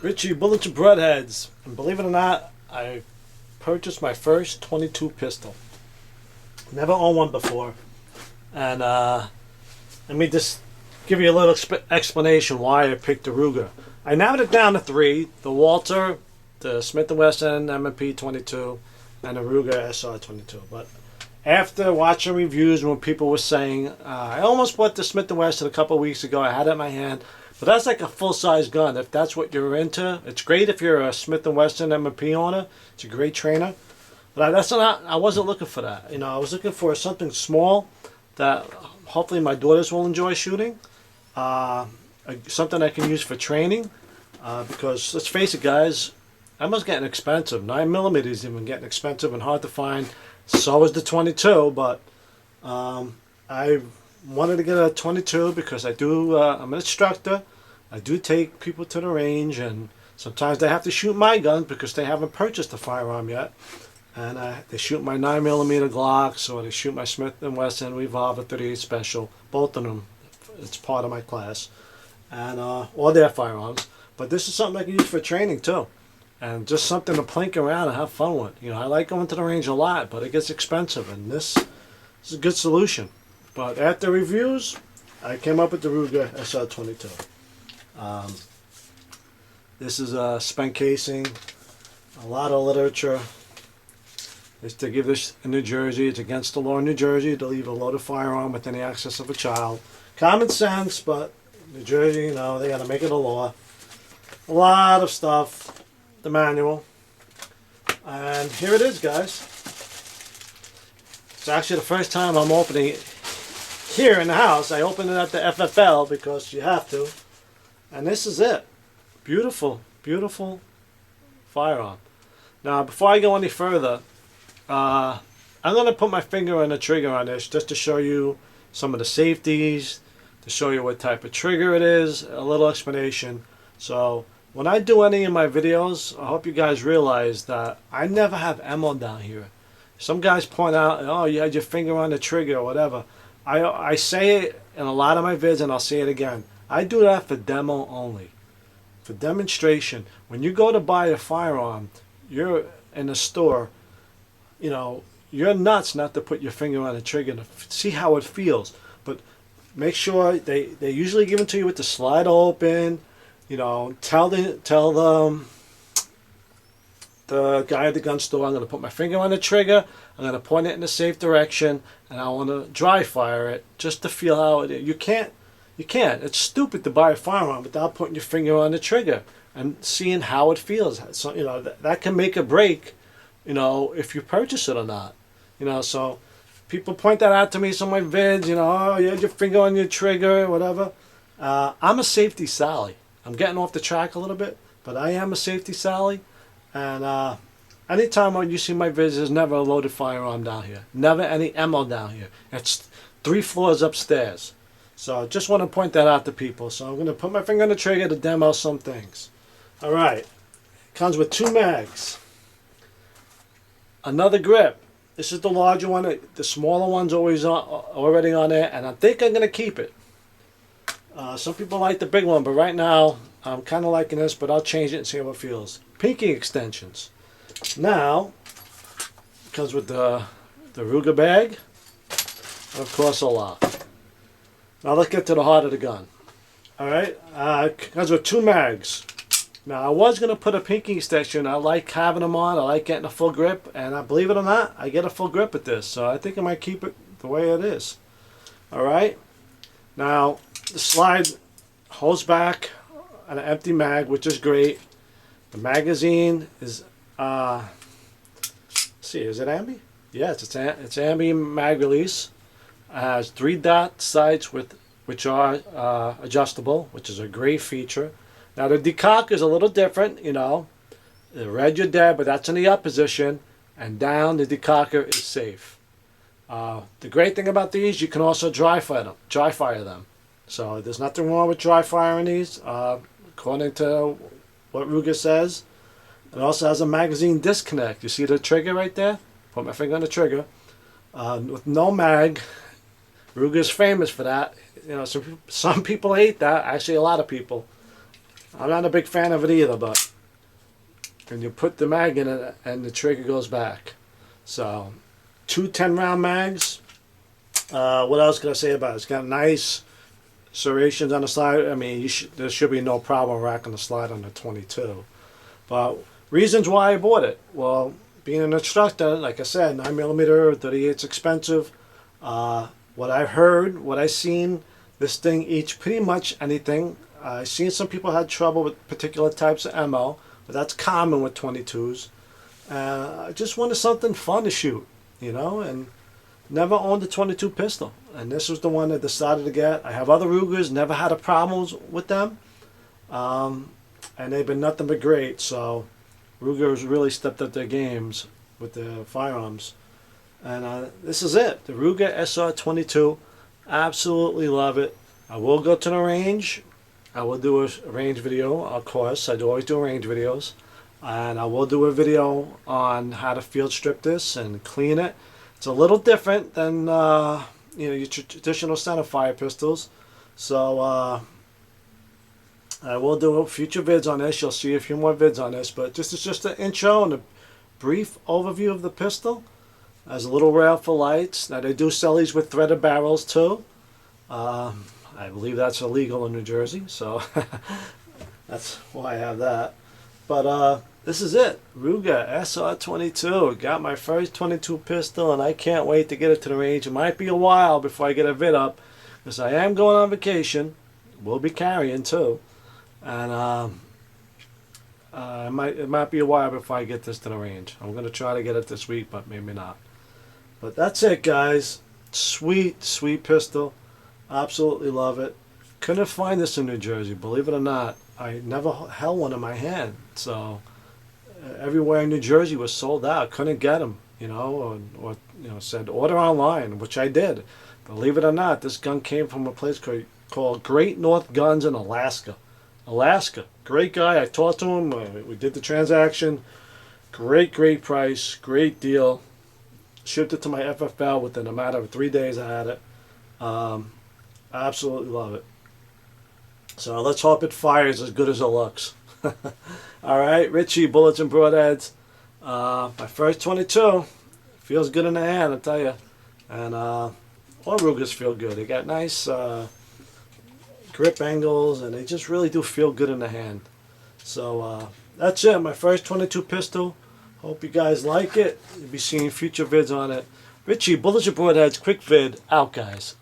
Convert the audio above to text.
Richie, bullets and broadheads. And believe it or not, I purchased my first 22 pistol. Never owned one before. And let me just give you a little explanation why I picked the Ruger. I narrowed it down to three: the Walter, the Smith & Wesson M&P 22, and the Ruger SR-22. But after watching reviews when people were saying, I almost bought the Smith & Wesson a couple of weeks ago. I had it in my hand. But that's like a full-size gun. If that's what you're into, it's great if you're a Smith & Wesson M&P owner. It's a great trainer. But that's not. I wasn't looking for that. You know, I was looking for something small that hopefully my daughters will enjoy shooting. Something I can use for training. Because let's face it, guys, ammo's getting expensive. 9mm is even getting expensive and hard to find. So is the 22. But I wanted to get a 22 because I'm an instructor. I do take people to the range, and sometimes they have to shoot my guns because they haven't purchased a firearm yet. And they shoot my 9mm Glocks, or they shoot my Smith & Wesson Revolver 38 Special. Both of them, it's part of my class, and or their firearms. But this is something I can use for training too, and just something to plink around and have fun with. You know, I like going to the range a lot, but it gets expensive, and this is a good solution. But after reviews, I came up with the Ruger SR-22. This is a spent casing. A lot of literature is to give this in New Jersey. It's against the law in New Jersey to leave a loaded firearm within the access of a child. Common sense, but New Jersey, you know, they got to make it a law. A lot of stuff. The manual. And here it is, guys. It's actually the first time I'm opening it here in the house. I opened it at the FFL because you have to. And this is it. Beautiful, beautiful firearm. Now, before I go any further, I'm going to put my finger on the trigger on this just to show you some of the safeties, to show you what type of trigger it is, a little explanation. So, when I do any of my videos, I hope you guys realize that I never have ammo down here. Some guys point out, oh, you had your finger on the trigger or whatever. I say it in a lot of my vids, and I'll say it again. I do that for demo only. For demonstration. When you go to buy a firearm, you're in a store, you know, you're nuts not to put your finger on the trigger to see how it feels. But make sure they usually give it to you with the slide open. You know, tell the guy at the gun store, I'm going to put my finger on the trigger, I'm going to point it in a safe direction, and I want to dry fire it just to feel how it is. You can't. It's stupid to buy a firearm without putting your finger on the trigger and seeing how it feels. So, you know, that can make or break, you know, if you purchase it or not. You know, so people point that out to me, some of my vids, you know, oh, you had your finger on your trigger, whatever. I'm a safety Sally. I'm getting off the track a little bit, but I am a safety Sally. And anytime you see my vids, there's never a loaded firearm down here. Never any ammo down here. It's 3 floors upstairs. So I just want to point that out to people. So I'm going to put my finger on the trigger to demo some things. Alright. Comes with 2 mags. Another grip. This is the larger one. The smaller one's already on there. And I think I'm going to keep it. Some people like the big one. But right now, I'm kind of liking this. But I'll change it and see how it feels. Pinky extensions. Now, it comes with the Ruger bag. And of course a lock. Now let's get to the heart of the gun. Alright, comes with 2 mags. Now I was going to put a pinky extension. I like having them on. I like getting a full grip. And I believe it or not, I get a full grip at this. So I think I might keep it the way it is. Alright. Now the slide holds back an empty mag, which is great. The magazine is, let's see, is it ambi? Yes, it's ambi mag release. Has 3 dot sights which are adjustable, which is a great feature. Now the decocker is a little different, you know. The red you're dead, but that's in the up position, and down the decocker is safe. The great thing about these, you can also dry fire them. So there's nothing wrong with dry firing these, according to what Ruger says. It also has a magazine disconnect. You see the trigger right there? Put my finger on the trigger. With no mag. Ruger's famous for that. You know, some people hate that. Actually, a lot of people. I'm not a big fan of it either, but and you put the mag in it and the trigger goes back. So, two 10-round mags. What else can I say about it? It's got nice serrations on the slide. I mean, there should be no problem racking the slide on the 22. But reasons why I bought it. Well, being an instructor, like I said, 9mm 38's expensive. What I heard, what I seen, this thing eats pretty much anything. I've seen some people had trouble with particular types of ammo, but that's common with 22s. I just wanted something fun to shoot, you know, and never owned a 22 pistol. And this was the one I decided to get. I have other Rugers, never had a problems with them. And they've been nothing but great. So Ruger's really stepped up their games with their firearms. And this is it. The Ruger SR-22. Absolutely love it. I will go to the range. I will do a range video, of course. I do always do range videos. And I will do a video on how to field strip this and clean it. It's a little different than you know, your traditional centerfire pistols. So I will do future vids on this. You'll see a few more vids on this. But this is just an intro and a brief overview of the pistol. There's a little rail for lights. Now they do sell these with threaded barrels too. I believe that's illegal in New Jersey, so that's why I have that. But this is it. Ruger SR-22. Got my first 22 pistol, and I can't wait to get it to the range. It might be a while before I get a vid up, because I am going on vacation. We'll be carrying too, and it might be a while before I get this to the range. I'm going to try to get it this week, but maybe not. But that's it, guys. Sweet, sweet pistol. Absolutely love it. Couldn't find this in New Jersey, believe it or not. I never held one in my hand. So everywhere in New Jersey was sold out. Couldn't get them, you know, or you know, said order online, which I did. Believe it or not, this gun came from a place called Great North Guns in Alaska. Alaska. Great guy. I talked to him. We did the transaction. Great price. Great deal. Shipped it to my FFL within a matter of 3 days. I had it. I absolutely love it. So let's hope it fires as good as it looks. Alright, Richie, Bullets and Broadheads. My first 22. Feels good in the hand, I tell you. And all Rugers feel good. They got nice grip angles, and they just really do feel good in the hand. So that's it, my first 22 pistol. Hope you guys like it. You'll be seeing future vids on it. Richie, Bullets and Broadheads, quick vid, out guys.